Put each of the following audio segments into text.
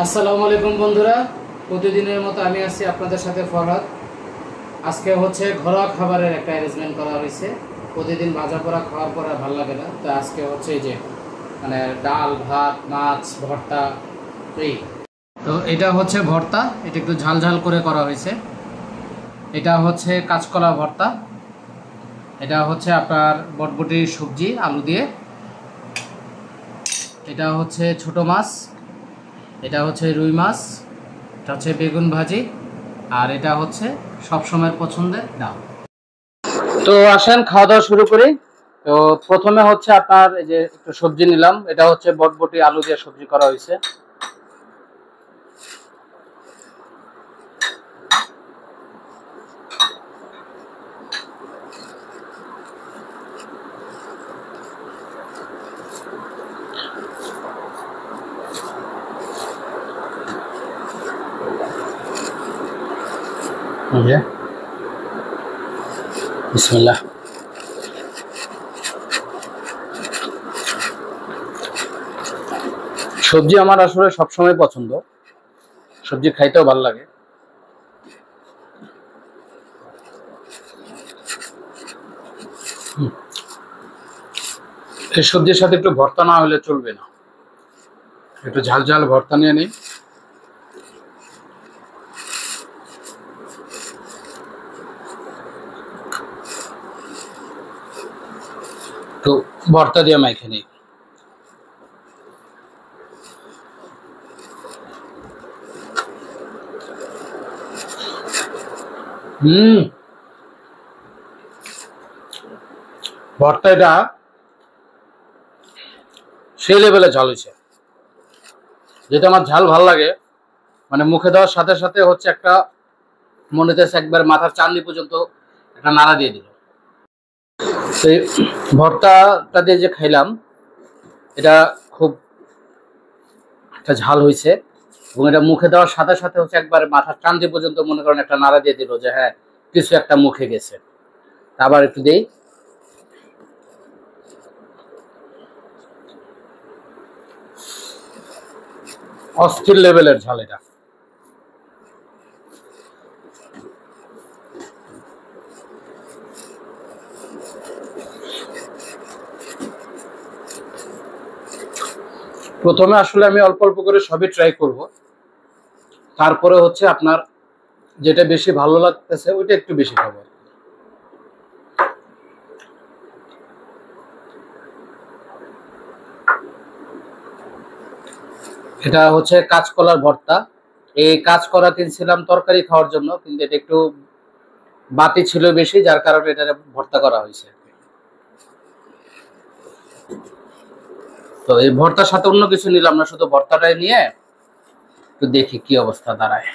আসসালামু আলাইকুম বন্ধুরা, প্রতিদিনের মতো আমি আছি আপনাদের সাথে ফরহাদ। আজকে হচ্ছে ঘরোয়া খাবারের একটা অ্যারেঞ্জমেন্ট করা হয়েছে। প্রতিদিন ভাজা পোড়া খাওয়ার পর আর ভালো লাগে না, তো আজকে হচ্ছে এই যে মানে ডাল ভাত মাছ ভর্তা। এই তো এটা হচ্ছে ভর্তা, এটা একটু ঝাল ঝাল করে করা হয়েছে। এটা হচ্ছে কাঁচকলা ভর্তা, এটা হচ্ছে আপনার বটবটির সবজি আলু দিয়ে, এটা হচ্ছে ছোট মাছ, এটা হচ্ছে রুই মাছ, এটা হচ্ছে বেগুন ভাজি, আর এটা হচ্ছে সবসময়ের পছন্দের ডাল। তো আসেন খাওয়া দাওয়া শুরু করি। তো প্রথমে হচ্ছে আপনার এই যে একটু সবজি নিলাম, এটা হচ্ছে বটবটি আলু দিয়ে সবজি করা হয়েছে। বিসমিল্লাহ। সবজি আমার আসলে সবসময় পছন্দ, সবজি খাইতেও ভালো লাগে। এই সবজির সাথে একটু ভর্তা না হলে চলবে না, একটু ঝাল ঝাল ভর্তা নিয়ে নিই। তো ভর্তা দিয়ে মাইখে নিই। হুম, ভর্তা এটা সেই লেভেলে ঝাল হয়েছে, যেটা আমার ঝাল ভাল লাগে। মানে মুখে দেওয়ার সাথে সাথে হচ্ছে একটা মনে হচ্ছে একবার মাথার চাঁদনি পর্যন্ত একটা নাড়া দিয়ে দিল। তো এই ভর্তাটা দিয়ে যে খাইলাম, এটা খুব একটা ঝাল হয়েছে, এবং এটা মুখে দেওয়ার সাথে সাথে হচ্ছে একবার মাথার চাঁদনি পর্যন্ত মনে করেন একটা নাড়া দিয়ে দিল যে হ্যাঁ কিছু একটা মুখে গেছে। আবার একটু দেই। অস্থির লেভেলের ঝাল এটা। প্রথমে আসলে আমি অল্প অল্প করে সবই ট্রাই করব, তারপরে হচ্ছে আপনার যেটা বেশি ভালো লাগতেছে ওইটা একটু বেশি খাবো। এটা হচ্ছে কাঁচকলার ভর্তা। এই কাঁচকলা কিনছিলাম তরকারি খাওয়ার জন্য, কিন্তু এটা একটু বাতি ছিল বেশি, যার কারণে এটা ভর্তা করা হয়েছে। তো এই ভর্তার সাথে অন্য কিছু নিলাম না, শুধু ভর্তাটাই নিয়ে একটু দেখি কি অবস্থা দাঁড়ায়।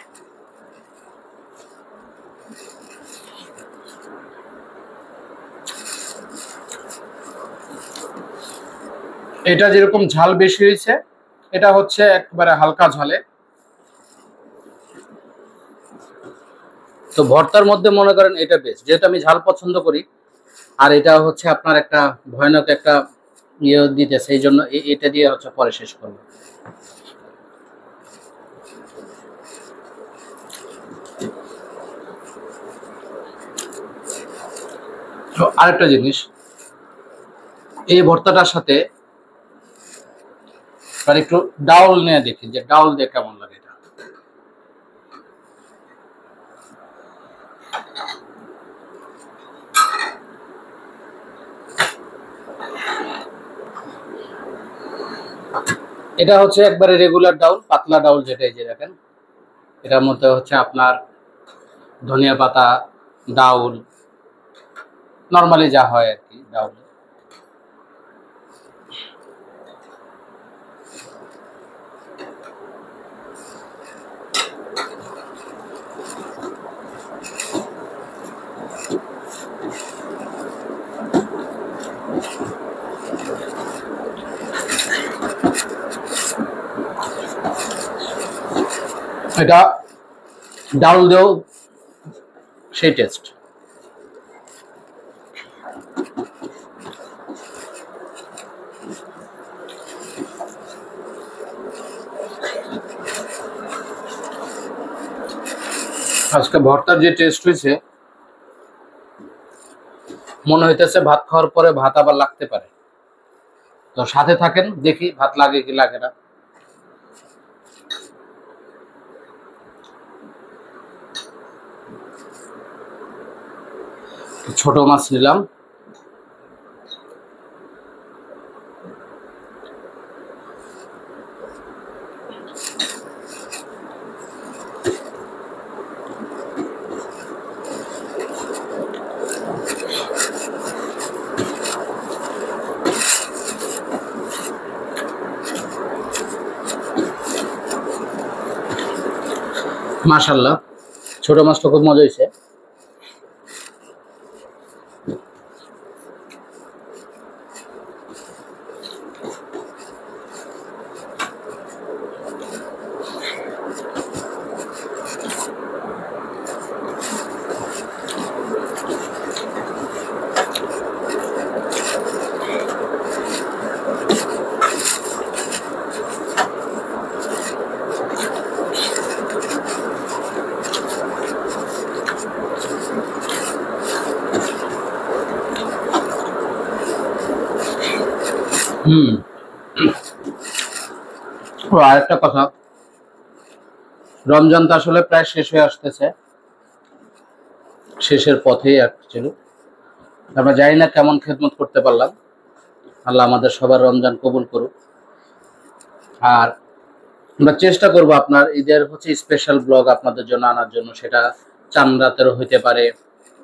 এটা যেরকম ঝাল বেশি হয়েছে, এটা হচ্ছে একবারে হালকা ঝালে। তো ভর্তার মধ্যে মনে করেন এটা বেস্ট, যেহেতু আমি ঝাল পছন্দ করি। আর এটা হচ্ছে আপনার একটা ভয়ানক একটা ইয়ে দিতেছে, এই জন্য এটা দিয়ে হচ্ছে পরে শেষ করবো। তো আরেকটা জিনিস, এই ভর্তাটার সাথে আর একটু ডাউল নিয়ে দেখি যে ডাউল দিয়ে কেমন লাগে এটা। এটা হচ্ছে একবারে রেগুলার ডাউল, পাতলা ডাউল, যেটা এই যে দেখেন, এটার মধ্যে হচ্ছে আপনার ধনিয়া পাতা, ডাউল, নর্মালি যা হয় আর কি ডাউল। এটা ডাউল দিয়েও সেই টেস্ট। আজকে ভর্তার যে টেস্ট হয়েছে, মনে হইতেছে ভাত খাওয়ার পরে ভাত আবার লাগতে পারে। তো সাথে থাকেন, দেখি ভাত লাগে কি লাগে না। ছোট মাছ নিলাম। মাশাআল্লাহ, ছোট মাছটা খুব মজা হয়েছে। আরেকটা কথা, রমজান তো আসলে প্রায় শেষ হয়ে আসতেছে, শেষের পথেই অ্যাকচুয়ালি। আমরা জানি না কেমন খেদমত করতে পারলাম। আল্লাহ আমাদের সবার রমজান কবুল করুক। আর আমরা চেষ্টা করব আপনার ঈদের স্পেশাল ব্লগ আপনাদের জন্য আনার জন্য। সেটা চাঁদ রাতেরও হইতে পারে,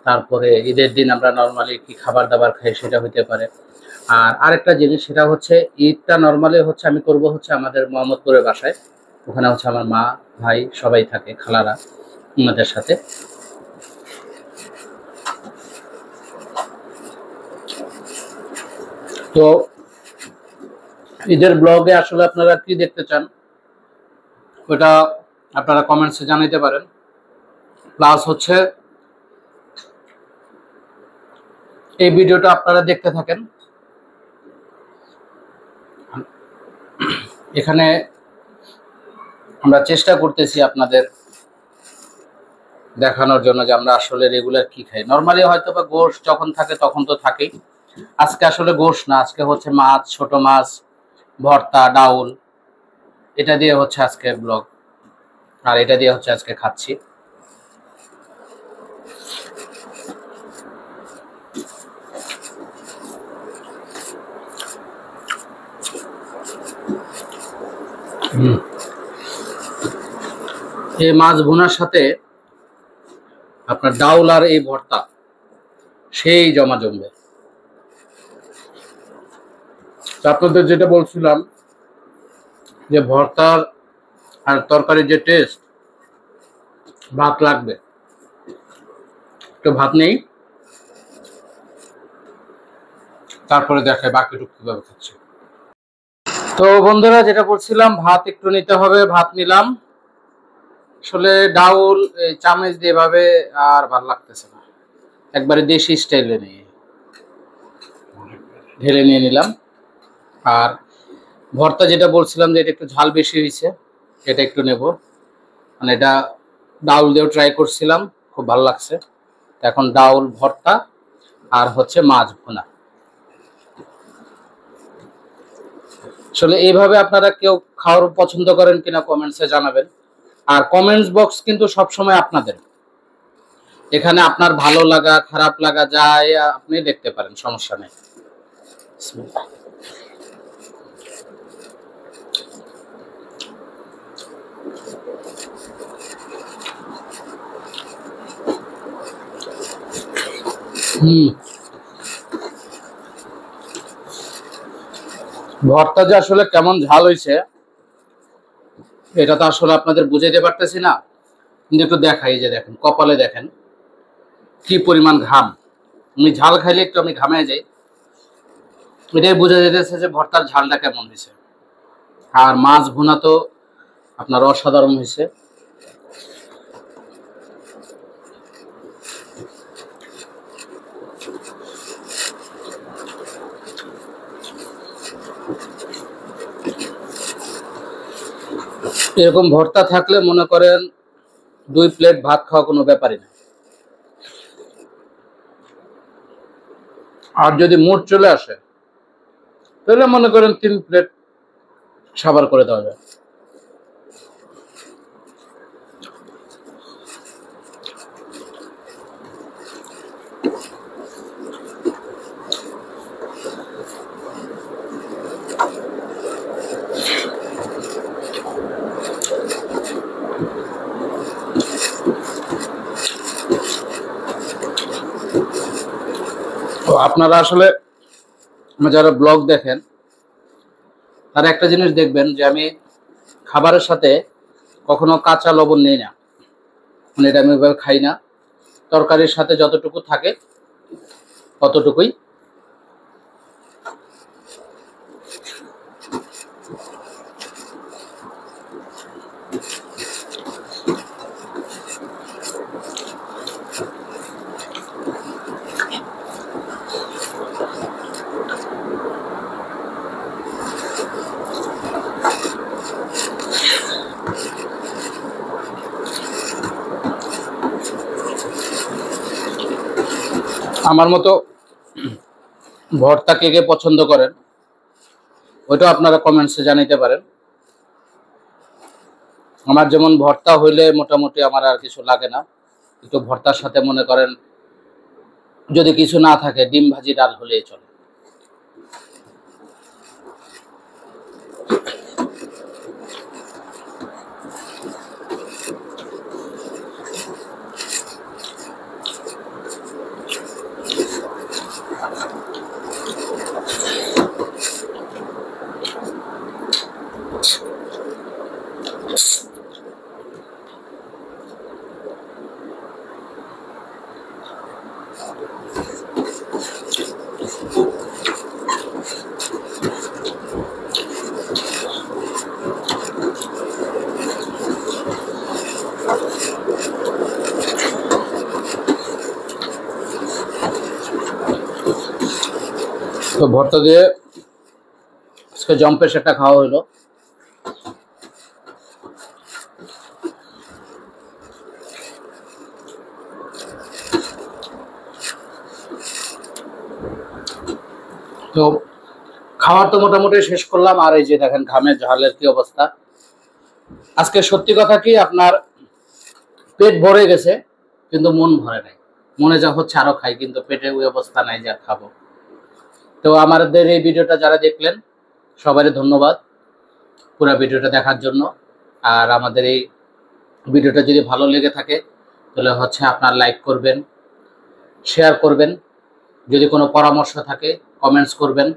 তারপরে ঈদের দিন আমরা নর্মালি কি খাবার দাবার খাই সেটা হইতে পারে। আর আরেকটা জিনিস, সেটা ঈদটা নর্মালি আমি করব আমাদের মোহাম্মদপুরের বাসায়। ওখানে আমার মা ভাই সবাই থাকে, খালারা ওনাদের সাথে। তো ঈদের ব্লগে আসলে আপনারা কি দেখতে চান ওটা আপনারা কমেন্টসে জানাইতে পারেন। প্লাস এই ভিডিওটা আপনারা দেখতে থাকেন। এখানে আমরা চেষ্টা করতেছি আপনাদের দেখানোর জন্য যে আমরা আসলে রেগুলার কি খাই। নর্মালি হয়তো বা গোশত যখন থাকে তখন তো থাকেই। আজকে আসলে গোশত না, আজকে মাছ, ছোট মাছ, ভর্তা, ডাউল, এটা দিয়ে আজকে ব্লগ। আর এটা দিয়ে আজকে খাচ্ছি। এই মাছ ভুনার সাথে আপনার ডাউল আর এই ভর্তা সেই জমা জমবে। আপনাদের যেটা বলছিলাম যে ভর্তার আর তরকারির যে টেস্ট, ভাত লাগবে। তো ভাত নেই, তারপরে দেখায় বাকিটুকু কিভাবে খাচ্ছে। তো বন্ধুরা, যেটা বলছিলাম, ভাত একটু নিতে হবে। ভাত নিলাম। আসলে ডাউল চামচ দিয়ে এভাবে আর ভাল লাগতেছে না, একবারে দেশি স্টাইলে নিয়ে ঢেলে নিয়ে নিলাম। আর ভর্তা যেটা বলছিলাম যে এটা একটু ঝাল বেশি হয়েছে, এটা একটু নেব। মানে এটা ডাউল দিয়েও ট্রাই করছিলাম, খুব ভালো লাগছে। এখন ডাউল ভর্তা আর মাছ ভুনা। আসলে এইভাবে আপনারা কেউ খাওয়ার পছন্দ করেন কিনা কমেন্টসে জানাবেন। আর কমেন্টস বক্স কিন্তু সবসময় আপনাদের, এখানে আপনার ভালো লাগা খারাপ লাগা যায় আপনি দেখতে পারেন, সমস্যা নেই। ভর্তা যে আসলে কেমন ঝাল হয়েছে এটা তো আসলে আপনাদের বুঝাইতে পারতেছি না, কিন্তু একটু দেখাই। যে দেখেন, কপালে দেখেন কি পরিমাণ ঘাম। আমি ঝাল খাইলে একটু আমি ঘামে যাই, এটাই বোঝা যেতেছে যে ভর্তার ঝালটা কেমন হয়েছে। আর মাছ ভুনা তো আপনার অসাধারণ হয়েছে। এরকম ভর্তা থাকলে মনে করেন 2 প্লেট ভাত খাওয়া কোনো ব্যাপারই না। আর যদি মুড চলে আসে তাহলে মনে করেন 3 প্লেট সাবার করে দেওয়া যায়। তো আপনারা আসলে যারা ব্লগ দেখেন তারা একটা জিনিস দেখবেন যে আমি খাবারের সাথে কখনো কাঁচা লবণ নেই না, মানে এটা আমি ওইভাবে খাই না। তরকারির সাথে যতটুকু থাকে ততটুকুই। আমার মতো ভর্তা কে কে পছন্দ করেন ওইটাও আপনারা কমেন্টসে জানাইতে পারেন। আমার যেমন ভর্তা হইলে মোটামুটি আমার আর কিছু লাগে না, একটু ভর্তার সাথে মনে করেন যদি কিছু না থাকে ডিম ভাজি ডাল হলেই চলে। তো ভর্তা দিয়ে আজকে জম্পের সেটা খাওয়া হলো। তো খাওয়ার তো মোটামুটি শেষ করলাম, আর এই যে দেখেন ঘামের ঝালের কি অবস্থা। আজকে সত্যি কথা কি আপনার পেট ভরে গেছে কিন্তু মন ভরে নাই, মনে যা হচ্ছে আরো খাই, কিন্তু পেটে ওই অবস্থা নাই যে আর খাবো। তো আমাদের এই ভিডিওটা যারা দেখলেন সবারই ধন্যবাদ পুরো ভিডিওটা দেখার জন্য। আর আমাদের এই ভিডিওটা যদি ভালো লেগে থাকে তাহলে হচ্ছে আপনার লাইক করবেন, শেয়ার করবেন, যদি কোনো পরামর্শ থাকে কমেন্টস করবেন।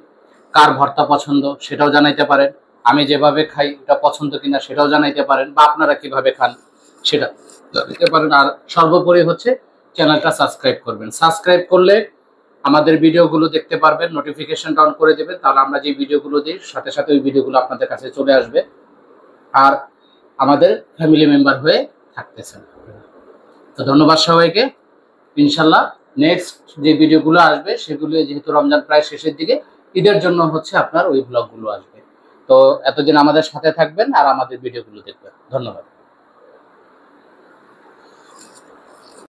কার ভর্তা পছন্দ সেটাও জানাইতে পারেন, আমি যেভাবে খাই এটা পছন্দ কিনা সেটাও জানাইতে পারেন, বা আপনারা কিভাবে খান সেটা জানাইতে পারেন। আর সর্বোপরি হচ্ছে চ্যানেলটা সাবস্ক্রাইব করবেন। সাবস্ক্রাইব করলে আমাদের ভিডিওগুলো দেখতে পারবেন, নোটিফিকেশনটা অন করে দেবেন, তাহলে আমরা যে ভিডিওগুলো দিই সাথে সাথে ওই ভিডিওগুলো আপনাদের কাছে চলে আসবে আর আমাদের ফ্যামিলি মেম্বার হয়ে থাকতেছেন। তো ধন্যবাদ সবাইকে। ইনশাল্লাহ নেক্সট যে ভিডিওগুলো আসবে সেগুলো, যেহেতু রমজান প্রায় শেষের দিকে, ঈদের জন্য হচ্ছে আপনার ওই ব্লগগুলো আসবে। তো এতদিন আমাদের সাথে থাকবেন আর আমাদের ভিডিওগুলো দেখবেন। ধন্যবাদ।